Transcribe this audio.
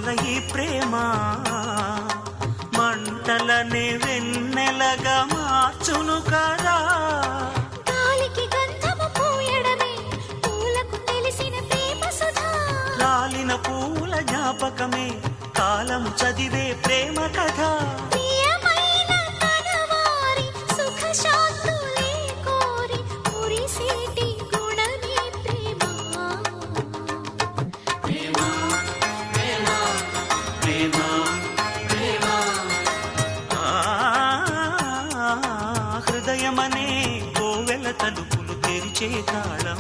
ఆశల ఈ ప్రేమ మంటలనే వెన్నెలగా మార్చును కదా. గాలికి గంధము పూయడమే పూలకు తెలిసిన ప్రేమ సుధా. రాలిన పూల జ్ఞాపకమే కాలము చదివే ప్రేమ కథ. ప్రియమైన కనవారి సుఖ శాంతులే కోరి మురిసేటి గుణమే ప్రేమ. హృదయమనే కోవెల తలుపులు తెరిచే తాళం